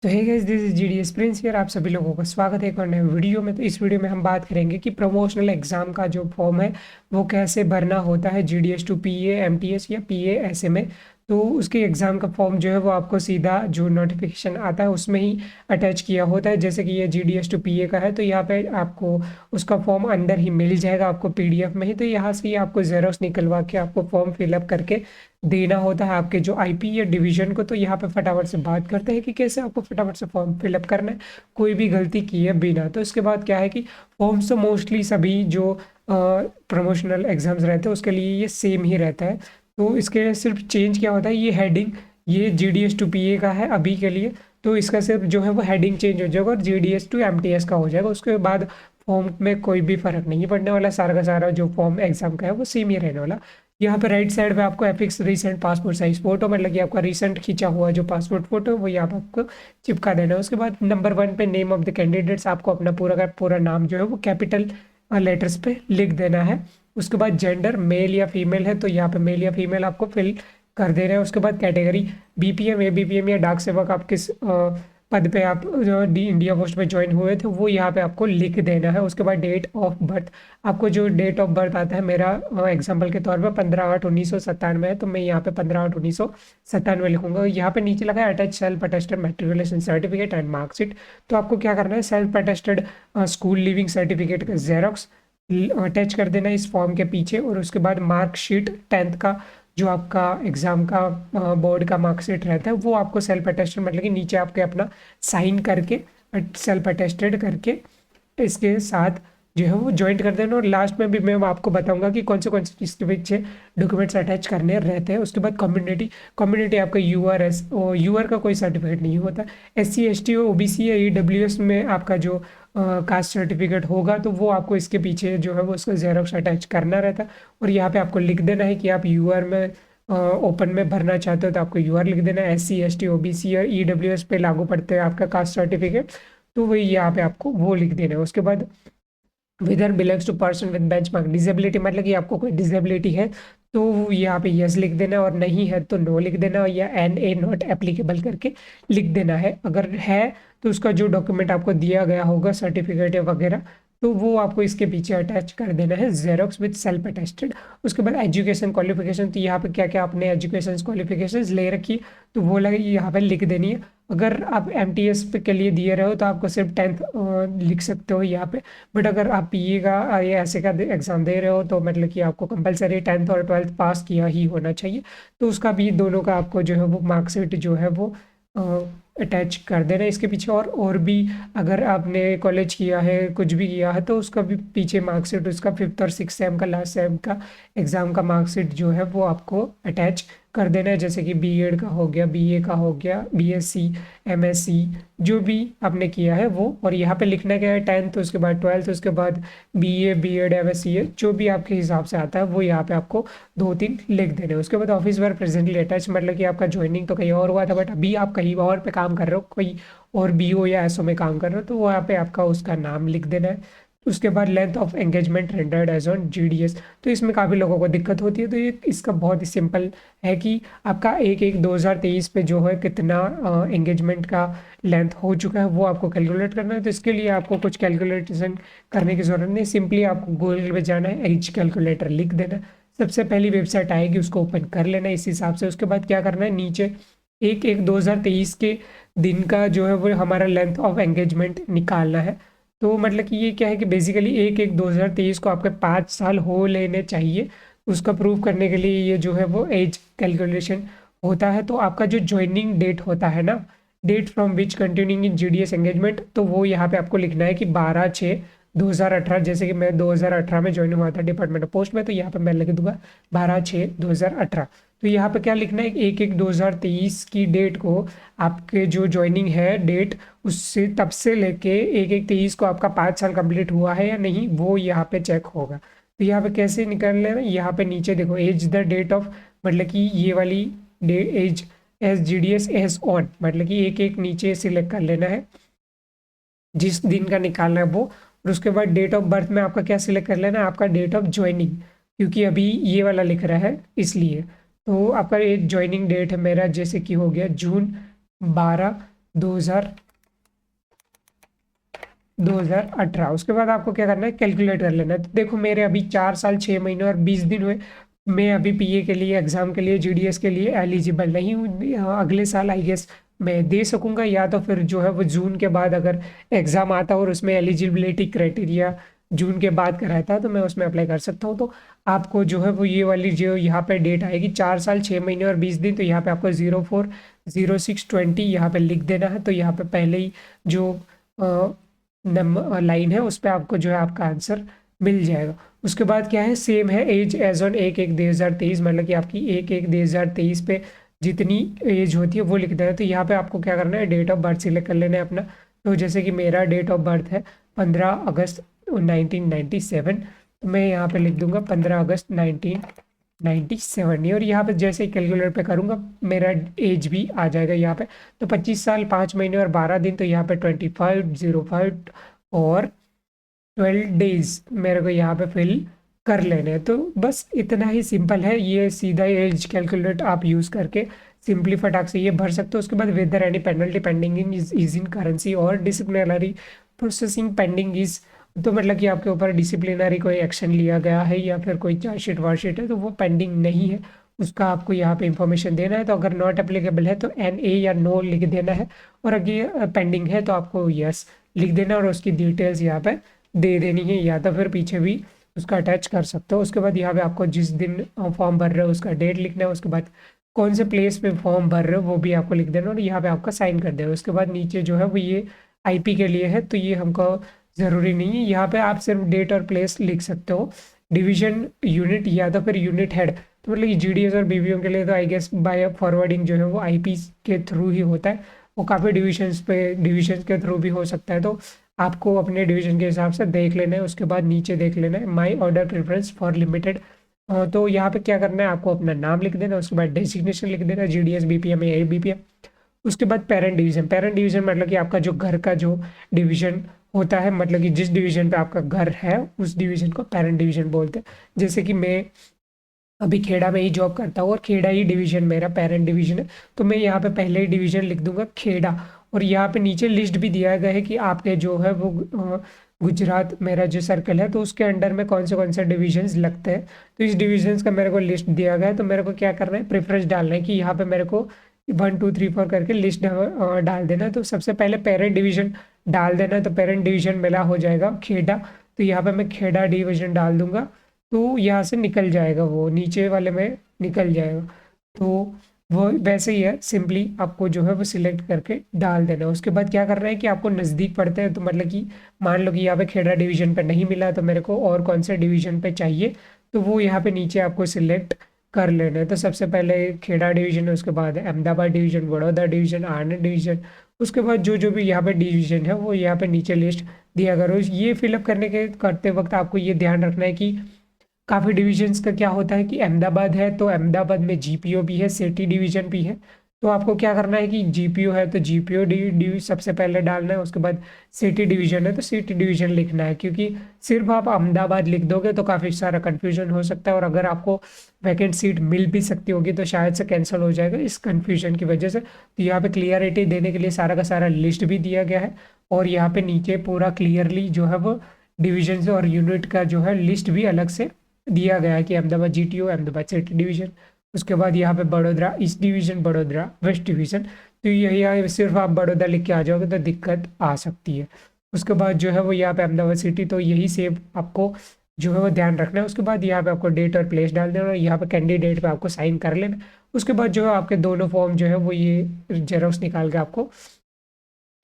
तो hey guys, this is GDS Prince here. आप सभी लोगों का स्वागत है एक और नए वीडियो में। तो इस वीडियो में हम बात करेंगे कि प्रमोशनल एग्जाम का जो फॉर्म है वो कैसे भरना होता है जीडीएस टू पीए, एमटीएस या पीए ऐसे में। तो उसके एग्ज़ाम का फॉर्म जो है वो आपको सीधा जो नोटिफिकेशन आता है उसमें ही अटैच किया होता है। जैसे कि ये जीडीएस टू पीए का है तो यहाँ पे आपको उसका फॉर्म अंदर ही मिल जाएगा आपको पीडीएफ में ही। तो यहाँ से ही आपको जेरोक्स निकलवा के आपको फॉर्म फिलअप करके देना होता है आपके जो आईपी या डिवीजन को। तो यहाँ पे फटाफट से बात करते हैं कि कैसे आपको फटाफट से फॉर्म फिलअप करना है कोई भी गलती किए बिना। तो इसके बाद क्या है कि फॉर्म्स तो मोस्टली सभी जो प्रमोशनल एग्जाम्स रहते हैं उसके लिए ये सेम ही रहता है। तो इसके सिर्फ चेंज क्या होता है, ये हेडिंग ये G D S to P A का है अभी के लिए। तो इसका सिर्फ जो है वो हेडिंग चेंज हो जाएगा और G D S to M T S का हो जाएगा। उसके बाद फॉर्म में कोई भी फर्क नहीं पड़ने वाला, सारा का सारा जो फॉर्म एग्जाम का है वो सेम ही रहने वाला। यहाँ पे राइट साइड पे आपको affix recent passport size photo, मतलब कि आपका रिसेंट खींचा हुआ जो पासपोर्ट फोटो वो यहाँ पे आपको चिपका देना है। उसके बाद नंबर 1 पे नेम ऑफ द कैंडिडेट्स, आपको अपना पूरा का पूरा नाम जो है वो कैपिटल लेटर्स पे लिख देना है। उसके बाद जेंडर मेल या फीमेल है तो यहाँ पे मेल या फीमेल आपको फिल कर देना है। उसके बाद कैटेगरी बीपीएम, एबीपीएम या डाक सेवक, आप किस पद पे आप जो डी इंडिया पोस्ट में ज्वाइन हुए थे वो यहाँ पे आपको लिख देना है। उसके बाद डेट ऑफ बर्थ, आपको जो डेट ऑफ बर्थ आता है, मेरा एग्जांपल के तौर पे 15/8/1997 है तो मैं यहाँ पे 15/8/1997 लिखूंगा। यहाँ पे नीचे लगा है attach self attested matriculation certificate and marksheet. तो आपको क्या करना है, self attested school leaving certificate का जेरोक्स अटैच कर देना है इस फॉर्म के पीछे। और उसके बाद मार्कशीट 10th का जो आपका एग्ज़ाम का बोर्ड का मार्कशीट रहता है वो आपको सेल्फ अटेस्टेड, मतलब कि नीचे आपके अपना साइन करके सेल्फ अटेस्टेड करके इसके साथ जो है वो ज्वाइंट कर देना। और लास्ट में भी मैं आपको बताऊंगा कि कौन से इसके पीछे डॉक्यूमेंट्स अटैच करने रहते हैं। उसके बाद कम्युनिटी, कम्युनिटी आपका यूआर एस यूआर का कोई सर्टिफिकेट नहीं होता। एससी एसटी ओबीसी या ईडब्ल्यूएस में आपका जो कास्ट सर्टिफिकेट होगा तो वो आपको इसके पीछे जो है वो उसका जेरोक्स अटैच करना रहता है। और यहाँ पे आपको लिख देना है कि आप यूआर में ओपन में भरना चाहते हो तो आपको यूआर लिख देना है। एससी एसटी ओबीसी या ईडब्ल्यूएस पे लागू पड़ते हैं आपका कास्ट सर्टिफिकेट तो वही यहाँ पे आपको वो लिख देना है। उसके बाद whether belongs to person with benchmark disability, मतलब कि आपको कोई डिसेबिलिटी है तो यहाँ पे यस लिख देना और नहीं है तो नो लिख देना या एन ए नॉट एप्लीकेबल करके लिख देना है। अगर है तो उसका जो डॉक्यूमेंट आपको दिया गया होगा सर्टिफिकेट वगैरह तो वो आपको इसके पीछे अटैच कर देना है जेरोक्स विद सेल्फ अटेस्टेड। उसके बाद एजुकेशन क्वालिफिकेशन, तो यहाँ पे क्या क्या आपने एजुकेशन क्वालिफिकेशंस ले रखी है तो वो लगे यहाँ पे लिख देनी है। अगर आप एम टी एस पे के लिए दिए रहे हो तो आपको सिर्फ 10th लिख सकते हो यहाँ पे। बट अगर आप पीए का या ऐसे का एग्ज़ाम दे रहे हो तो मतलब कि आपको कंपलसरी 10th और 12th पास किया ही होना चाहिए। तो उसका भी दोनों का आपको जो है वो मार्कशीट जो है वो अटैच कर देना इसके पीछे। और भी अगर आपने कॉलेज किया है कुछ भी किया है तो उसका भी पीछे मार्कशीट, उसका 5th और 6th सेम का लास्ट सेम का एग्ज़ाम का मार्कशीट जो है वो आपको अटैच कर देना है। जैसे कि बीएड का हो गया, बीए का हो गया, बीएससी, एमएससी जो भी आपने किया है वो। और यहाँ पे लिखना क्या है, 10th उसके बाद 12th उसके बाद बीए बीएड एमएससी जो भी आपके हिसाब से आता है वो यहाँ पे आपको 2-3 लिख देने। उसके बाद ऑफिस वर्क प्रेजेंटली अटैच, मतलब कि आपका ज्वाइनिंग तो कहीं और हुआ था बट अभी आप कहीं और पे काम कर रहे हो, कोई और बीओ या एसओ में काम कर रहे हो तो वहाँ पे आपका उसका नाम लिख देना है। उसके बाद length of engagement rendered as on GDS, तो इसमें काफ़ी लोगों को दिक्कत होती है। तो ये इसका बहुत ही सिंपल है कि आपका 1/1/2023 पे जो है कितना एंगेजमेंट का लेंथ हो चुका है वो आपको कैलकुलेट करना है। तो इसके लिए आपको कुछ कैलकुलेशन करने की ज़रूरत नहीं, सिंपली आपको गूगल पे जाना है, एज कैलकुलेटर लिख देना है। सबसे पहली वेबसाइट आएगी उसको ओपन कर लेना है इस हिसाब से। उसके बाद क्या करना है, नीचे 1/1/2023 के दिन का जो है वो हमारा लेंथ ऑफ एंगेजमेंट निकालना है। तो मतलब कि ये क्या है कि बेसिकली 1/1/2023 को आपके 5 साल हो लेने चाहिए। उसका प्रूव करने के लिए ये जो है वो एज कैलकुलेशन होता है। तो आपका जो ज्वाइनिंग डेट होता है ना, date from which continuing in GDS engagement, तो वो यहाँ पे आपको लिखना है कि 12/6/2018। जैसे कि मैं 2018 में ज्वाइन हुआ था डिपार्टमेंट ऑफ पोस्ट में तो यहाँ पे मैं लिख दूंगा 12/6/2018। तो यहाँ पे क्या लिखना है, 1/1/2023 की डेट को आपके जो ज्वाइनिंग है डेट उससे तब से लेके 1/1/23 को आपका 5 साल कंप्लीट हुआ है या नहीं वो यहाँ पे चेक होगा। तो यहाँ पे कैसे निकाल लेना, यहाँ पे नीचे देखो एज द डेट ऑफ, मतलब कि ये वाली day as S G D S S on, मतलब कि एक एक नीचे सिलेक्ट कर लेना है जिस दिन का निकालना है वो। और उसके बाद डेट ऑफ बर्थ में आपका क्या सिलेक्ट कर लेना है, आपका डेट ऑफ ज्वाइनिंग, क्योंकि अभी ये वाला लिख रहा है इसलिए। तो आपका ये ज्वाइनिंग डेट है मेरा जैसे कि हो गया जून 12 2018। उसके बाद आपको क्या करना है, कैलकुलेट कर लेना है। तो देखो मेरे अभी 4 साल 6 महीने और 20 दिन हुए, मैं अभी पीए के लिए एग्ज़ाम के लिए जीडीएस के लिए एलिजिबल नहीं हूँ। अगले साल आई गेस मैं दे सकूंगा, या तो फिर जो है वो जून के बाद अगर एग्ज़ाम आता और उसमें एलिजिबिलिटी क्राइटेरिया जून के बाद कराता है तो मैं उसमें अप्लाई कर सकता हूँ। तो आपको जो है वो ये वाली जो यहाँ पे डेट आएगी 4 साल 6 महीने और 20 दिन, तो यहाँ पे आपको 04/06/20 यहाँ पे लिख देना है। तो यहाँ पे पहले ही जो नंबर लाइन है उस पर आपको जो है आपका आंसर मिल जाएगा। उसके बाद क्या है, सेम है एज एज ऑन 1/1/2023, मतलब कि आपकी 1/1/2023 पे जितनी एज होती है वो लिख देना है। तो यहाँ पे आपको क्या करना है, डेट ऑफ बर्थ सिलेक्ट कर लेना है अपना। तो जैसे कि मेरा डेट ऑफ बर्थ है 15 अगस्त 1997, तो मैं यहाँ पे लिख दूंगा 15 अगस्त 1997, और यहाँ पे जैसे ही कैलकुलेटर पे करूँगा मेरा एज भी आ जाएगा यहाँ पे। तो 25 साल 5 महीने और 12 दिन, तो यहाँ पे 25/05 और 12 डेज मेरे को यहाँ पे फिल कर लेने हैं। तो बस इतना ही सिंपल है, ये सीधा एज कैलकुलेट आप यूज़ करके सिंपली फटाक से ये भर सकते हो। उसके बाद whether any penalty pending in is in currency और डिसिप्लिनरी प्रोसेसिंग पेंडिंग इज, तो मतलब कि आपके ऊपर डिसिप्लिनरी कोई एक्शन लिया गया है या फिर कोई चार्जशीट वार्जशीट है तो वो पेंडिंग नहीं है, उसका आपको यहाँ पे इंफॉर्मेशन देना है। तो अगर नॉट एप्लीकेबल है तो NA या नो लिख देना है, और अगर पेंडिंग है तो आपको यस लिख देना और उसकी डिटेल्स यहाँ पे दे देनी है, या तो फिर पीछे भी उसका अटैच कर सकते हो। उसके बाद यहाँ पे आपको जिस दिन फॉर्म भर रहे हो उसका डेट लिखना है, उसके बाद कौन से प्लेस पे फॉर्म भर रहे हो वो भी आपको लिख देना और यहाँ पे आपका साइन कर देना। उसके बाद नीचे जो है वो ये IP के लिए है, तो ये हमको ज़रूरी नहीं है, यहाँ पे आप सिर्फ डेट और प्लेस लिख सकते हो। डिवीजन यूनिट या तो फिर यूनिट हेड, तो मतलब GDS और BBM के लिए तो आई गेस बाय फॉरवर्डिंग जो है वो IP के थ्रू ही होता है। वो काफ़ी डिविजन्स के थ्रू भी हो सकता है, तो आपको अपने डिवीजन के हिसाब से देख लेना है। उसके बाद नीचे देख लेना है my order preference for limited, तो यहाँ पे क्या करना है, आपको अपना नाम लिख देना, उसके बाद डेजिग्नेशन लिख देना GDS BPM या ABPM। उसके बाद पेरेंट डिवीजन मतलब कि आपका जो घर का जो डिवीजन होता है, मतलब कि जिस डिवीजन पे आपका घर है उस डिवीजन को पेरेंट डिवीजन बोलते हैं। जैसे कि मैं अभी खेड़ा में ही जॉब करता हूँ और खेड़ा ही डिवीजन मेरा पेरेंट डिवीजन है, तो मैं यहाँ पे पहले ही डिवीजन लिख दूंगा खेड़ा, और यहाँ पे नीचे लिस्ट भी दिया गया है कि आपके जो है वो गुजरात मेरा जो सर्कल है तो उसके अंडर में कौन से डिविजन्स लगते हैं। तो इस डिविजन्स का मेरे को लिस्ट दिया गया है, तो मेरे को क्या करना है, प्रेफरेंस डालना है कि यहाँ पे मेरे को 1 2 3 4 करके लिस्ट डाल देना है। तो सबसे पहले पेरेंट डिवीजन डाल देना है, तो पेरेंट डिवीजन मेरा हो जाएगा खेड़ा, तो यहाँ पे मैं खेड़ा डिवीजन डाल दूंगा, तो यहाँ से निकल जाएगा, वो नीचे वाले में निकल जाएगा। तो वो वैसे ही है, सिंपली आपको जो है वो सिलेक्ट करके डाल देना है। उसके बाद क्या करना है कि आपको नज़दीक पड़ते हैं, तो मतलब कि मान लो कि यहाँ पे खेड़ा डिवीजन पे नहीं मिला तो मेरे को और कौन से डिवीजन पे चाहिए, तो वो यहाँ पे नीचे आपको सिलेक्ट कर लेना है। तो सबसे पहले खेड़ा डिवीजन है, उसके बाद अहमदाबाद डिवीजन, बड़ौदा डिवीजन, आनंद डिवीजन, उसके बाद जो जो भी यहाँ पे डिवीजन है वो यहाँ पे नीचे लिस्ट दिया करो। ये फिलअप करने के करते वक्त आपको ये ध्यान रखना है कि काफ़ी डिविजन्स का क्या होता है कि अहमदाबाद है तो अहमदाबाद में GPO भी है, सिटी डिवीजन भी है। तो आपको क्या करना है कि GPO है तो GPO सबसे पहले डालना है, उसके बाद सिटी डिवीजन है तो सिटी डिवीजन लिखना है, क्योंकि सिर्फ आप अहमदाबाद लिख दोगे तो काफ़ी सारा कन्फ्यूजन हो सकता है, और अगर आपको वैकेंट सीट मिल भी सकती होगी तो शायद से कैंसिल हो जाएगा इस कन्फ्यूजन की वजह से। तो यहाँ पे क्लियरिटी देने के लिए सारा का सारा लिस्ट भी दिया गया है, और यहाँ पे नीचे पूरा क्लियरली जो है वो डिविजन और यूनिट का जो है लिस्ट भी अलग से दिया गया है कि Ahmedabad GTO, Ahmedabad city division, उसके बाद यहाँ पे Vadodara east division, Vadodara west division. तो यही यहाँ सिर्फ आप बड़ौदा लिख के आ जाओगे तो दिक्कत आ सकती है। उसके बाद जो है वो यहाँ पे अहमदाबाद सिटी, तो यही सेम आपको जो है वो ध्यान रखना है। उसके बाद यहाँ पे आपको डेट और प्लेस डाल देना और यहाँ पे कैंडिडेट पे आपको साइन कर लेना। उसके बाद जो है आपके दोनों फॉर्म जो है वो ये जेरोक्स निकाल के आपको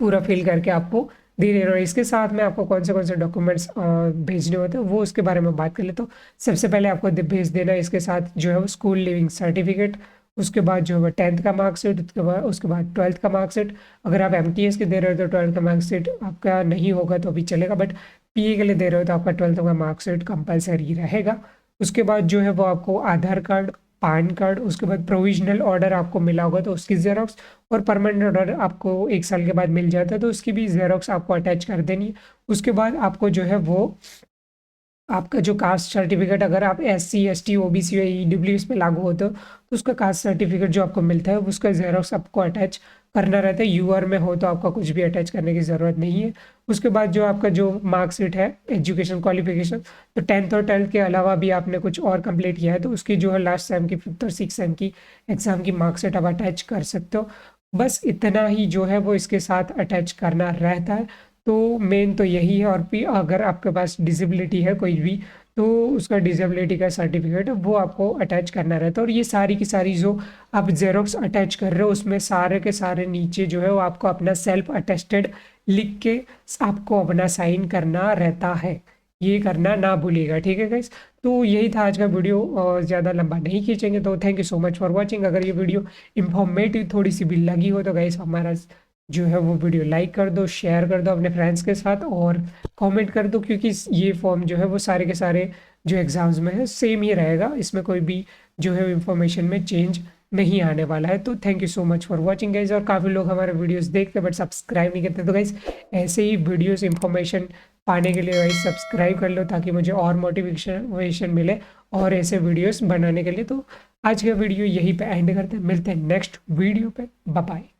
पूरा फिल करके आपको दे देना। और इसके साथ में आपको कौन से डॉक्यूमेंट्स भेजने होते हैं वो उसके बारे में बात कर ले। तो सबसे पहले आपको भेज देना इसके साथ जो है वो स्कूल लिविंग सर्टिफिकेट, उसके बाद जो है 10th का मार्कशीट, उसके बाद 12th का मार्कशीट। अगर आप MTS के दे रहे हो तो 12th का मार्कशीट आपका नहीं होगा तो अभी चलेगा, बट PA के लिए दे रहे हो तो आपका 12th का मार्कशीट कंपलसरी रहेगा। उसके बाद जो है वो आपको आधार कार्ड, पैन कार्ड, उसके बाद प्रोविजनल ऑर्डर आपको मिला होगा तो उसकी जेरोक्स, और परमानेंट ऑर्डर आपको 1 साल के बाद मिल जाता है तो उसकी भी जेरोक्स आपको अटैच कर देनी है। उसके बाद आपको जो है वो आपका जो कास्ट सर्टिफिकेट, अगर आप SC ST OBC या EWS में लागू होते हो तो उसका कास्ट सर्टिफिकेट जो आपको मिलता है उसका जेरोक्स आपको अटैच करना रहता है। यूआर में हो तो आपका कुछ भी अटैच करने की ज़रूरत नहीं है। उसके बाद जो आपका जो मार्कशीट है एजुकेशन क्वालिफिकेशन, तो 10th और 12th के अलावा भी आपने कुछ और कंप्लीट किया है तो उसकी जो है लास्ट सेम की 5th और 6th सेम की एग्ज़ाम की मार्कशीट आप अटैच कर सकते हो। बस इतना ही जो है वो इसके साथ अटैच करना रहता है। तो मेन तो यही है। और भी अगर आपके पास डिसेबिलिटी है कोई भी तो उसका डिसेबिलिटी का सर्टिफिकेट वो आपको अटैच करना रहता है। और ये सारी की सारी जो आप जेरोक्स अटैच कर रहे हो उसमें सारे के सारे नीचे जो है वो आपको अपना सेल्फ अटेस्टेड लिख के आपको अपना साइन करना रहता है। ये करना ना भूलिएगा, ठीक है गाइस। तो यही था आज का वीडियो और ज़्यादा लंबा नहीं खींचेंगे। तो thank you so much for watching. अगर ये वीडियो इंफॉर्मेटिव थोड़ी सी भी लगी हो तो गाइस हमारा जो है वो वीडियो लाइक कर दो, शेयर कर दो अपने फ्रेंड्स के साथ और कमेंट कर दो, क्योंकि ये फॉर्म जो है वो सारे के सारे जो एग्ज़ाम्स में है सेम ही रहेगा। इसमें कोई भी जो है इंफॉर्मेशन में चेंज नहीं आने वाला है। तो thank you so much for watching guys. और काफ़ी लोग हमारे वीडियोस देखते बट सब्सक्राइब नहीं करते, तो गाइज ऐसे ही वीडियोस इंफॉर्मेशन पाने के लिए गाइज सब्सक्राइब कर लो ताकि मुझे और मोटिवेशन मिले और ऐसे वीडियोस बनाने के लिए। तो आज का वीडियो यहीं पे एंड करते हैं, मिलते हैं नेक्स्ट वीडियो पे, बाय बाय।